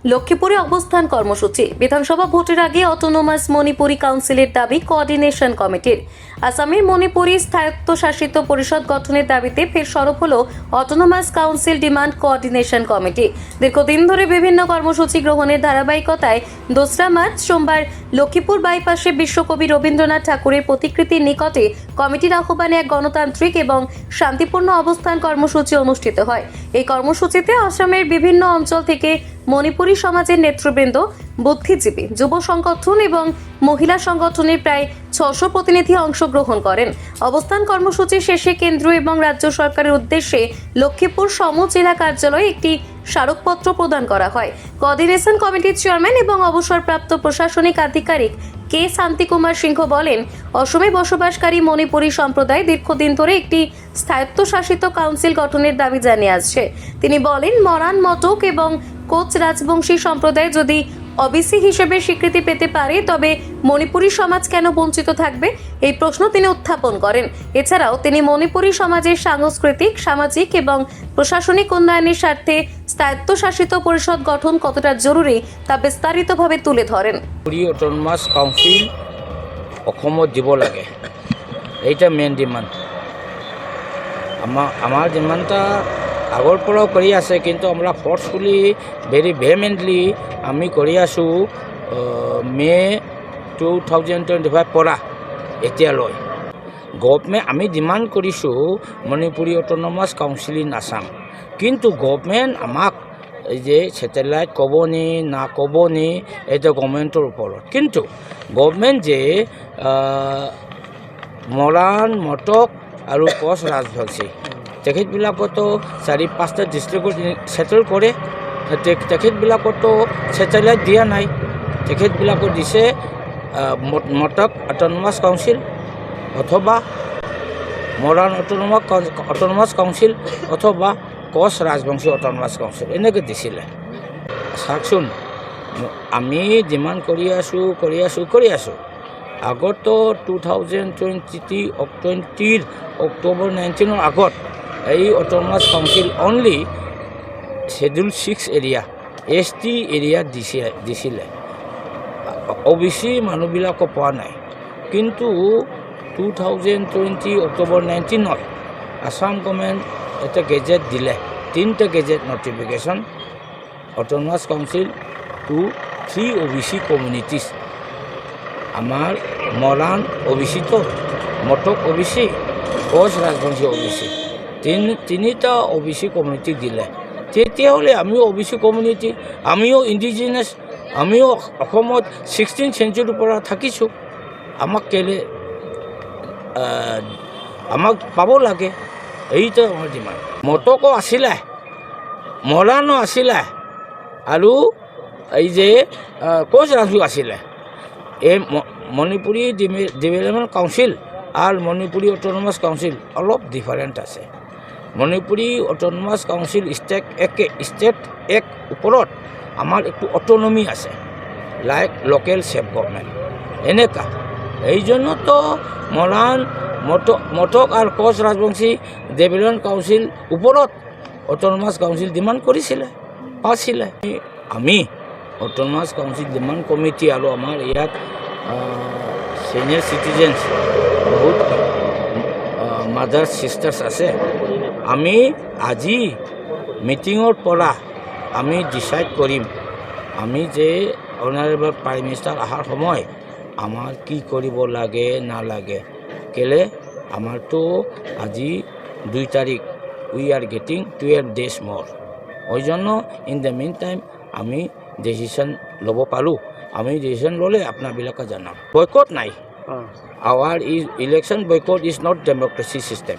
লক্ষ্মীপুরে অবস্থান কর্মসূচি। বিধানসভা ভোটের আগে অটোনোমাস মণিপুরি কাউন্সিলের দাবি কোঅর্ডিনেশন কমিটির। আসামের মণিপুরি স্বায়ত্তশাসিত পরিষদ গঠনের দাবিতে ফের সরব হল autonomous council demand coordination committee. দীর্ঘদিন ধরে বিভিন্ন কর্মসূচি গ্রহণের ধারাবাহিকতায় 2রা মার্চ সোমবার লক্ষ্মীপুর বাইপাসে বিশ্বকবি রবীন্দ্রনাথ ঠাকুরের প্রতিকৃতির নিকটে কমিটির আহ্বানে এক গণতান্ত্রিক এবং শান্তিপূর্ণ অবস্থান কর্মসূচি অনুষ্ঠিত হয়। এই কর্মসূচিতে আসামের বিভিন্ন অঞ্চল থেকে মণিপুরী সমাজের নেতৃবৃন্দ, বুদ্ধিজীবী, যুব সংগঠন এবং মহিলা সংগঠনের প্রায় 600 প্রতিনিধি অংশগ্রহণ করেন। অবস্থান কর্মসূচি শেষে কেন্দ্র এবং রাজ্য সরকারের উদ্দেশ্যে লক্ষ্মীপুর জেলা কার্যালয়ে একটি স্মারকপত্র প্রদান করা হয়। কোঅর্ডিনেশন কমিটির চেয়ারম্যান এবং অবসরপ্রাপ্ত প্রশাসনিক আধিকারিক কে শান্তিকুমার সিংহ বলেন, অসমে বসবাসকারী মণিপুরী সম্প্রদায় দীর্ঘদিন ধরে একটি স্বায়ত্তশাসিত কাউন্সিল গঠনের দাবি জানিয়ে আসছে। তিনি বলেন, মরান, মটক এবং কোচ রাজবংশী সম্প্রদায় যদি ওবিসি হিসেবে স্বীকৃতি পেতে পারে, তবে মণিপুরী সমাজ কেন বঞ্চিত থাকবে, এই প্রশ্ন তিনি উত্থাপন করেন। এছাড়াও তিনি মণিপুরী সমাজের সাংস্কৃতিক, সামাজিক এবং প্রশাসনিক উন্নয়নের স্বার্থে স্বায়ত্তশাসিত পরিষদ গঠন কতটা জরুরি তা বিস্তারিতভাবে তুলে ধরেন। অটোনমাস কাউন্সিল অসমত দিব লাগে, এইটা মেইন ডিমান্ড। আমার ডিমান্ডটা আগৰ পৰাও কৰি আছে, কিন্তু আমৰা ফোৰ্সফুলি ভেৰি ভেহেমেন্টলি আমি কৰি আছোঁ মে 2025 পৰা এতিয়ালৈ। গভৰ্ণমেণ্ট আমি ডিমান্ড কৰিছোঁ Manipuri autonomous council in Assam, কিন্তু গভৰ্ণমেণ্ট আমাক এই যে স্যাটেলাইট ক'ব নি না ক'ব নি এইটো গভৰ্ণমেণ্টৰ ওপৰত। কিন্তু গভৰ্ণমেণ্ট যে মৰাণ, মটক আৰু কোচ ৰাজবংশী তেখেতবিলাকতো 4-5টা ডিষ্ট্ৰিক্টত ছেটেল কৰে। তেখেতবিলাকতো ছেটেলাইট দিয়া নাই, তেখেতবিলাকক দিছে মটক অটোনমাস কাউন্সিল অথবা মৰাণ অটোনমাস কাউন্সিল অথবা কোচ ৰাজবংশী অটোনমাস কাউন্সিল এনেকৈ দিছিলে। চাওকচোন, আমি ডিমাণ্ড কৰি আছোঁ। আগতো 2020 অক্টোবৰ 19 আগত এই autonomous council only schedule 6 area ST area দিছিলে, OBC মানুহবিলাকক পোৱা নাই। কিন্তু 2020 অক্টোবৰ 19 আসাম গভৰ্ণমেণ্ট এটা গেজেট দিলে, 3টা gazette notification autonomous council to 3 OBC communities. আমার মরাণ OBC, তো মটক OBC, কোচ রাজবংশী OBC, তিনিটা OBC কমিউনিটি দিলে। তেতিয়াহ'লে আমিও OBC কমিউনিটি, আমিও ইণ্ডিজিনাছ, আমিও অসমত 16th century পৰা থাকিছোঁ। আমাক কেলে আমাক পাব লাগে, এইটো আমাৰ ডিমাণ্ড। মটকো আছিলে, মৰাণো আছিলে আৰু এই যে কোচ ৰাজু আছিলে। এই মণিপুৰী ডেভেলপমেণ্ট কাউন্সিল আৰু মণিপুৰী অটোনমাস কাউন্সিল অলপ ডিফাৰেণ্ট আছে। মণিপুৰী অটোনমাস কাউন্সিল ষ্টেট এক ওপৰত আমাৰ একটু অটোনমি আছে, লাইক লোকেল সেলফ গভৰ্নমেন্ট এনেকা। এই জন্য তো মৰাণ, মটক আৰু কোচ ৰাজবংশী ডেভেলপমেণ্ট কাউন্সিল ওপৰত অটোনমাস কাউন্সিল ডিমাণ্ড কৰিছিলে, পাইছিলে। আমি অটোনমাস কাউন্সিল ডিমাণ্ড কমিটি আৰু আমাৰ ইয়াত সিনিয়ৰ সিটিজেন্স বহুত মাদাৰ সিস্টাৰ্স আছে। আমি আজি মিটিঙৰ পৰা আমি ডিসাইড কৰিম, আমি যে অনাৰেবল প্ৰাইম মিনিষ্টাৰ অহাৰ সময় আমাৰ কি কৰিব লাগে নালাগে। কেলে আমাৰতো আজি 2 তাৰিখ, we are getting 12 days more। ওই জন্য ইন দ্য মিন টাইম আমি ডিসিশন ল'ব পাৰোঁ। আমি ডিসিশন ল'লে আপোনাবিলাকে জানাম। বয়কট নাই। আৱাৰ election boycott is not democracy system.